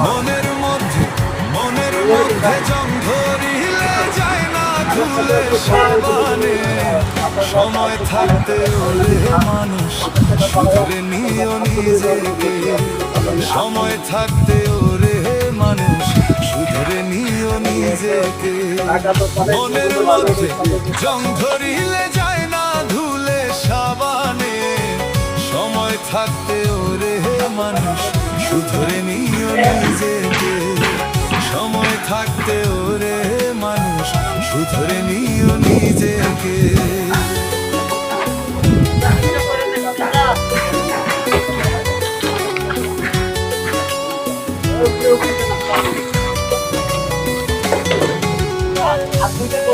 মনের মধ্যে জং ধরিলে যায় না ধুলে সাবানে। সময় থাকতে ওরে মানুষ শুধরে নিও নিজেকে। সময় থাকতে ওরে মানুষ শুধরে নিও নিজেকে। মনের মধ্যে জং ধরিলে যায় না ধুলে সাবানে। সময় থাকতে ওরে মানুষ শুধরে নিও নিজেকে। সময় থাকতে ওরে মানুষ শুধরে নিও নিজেকে। আপনি তো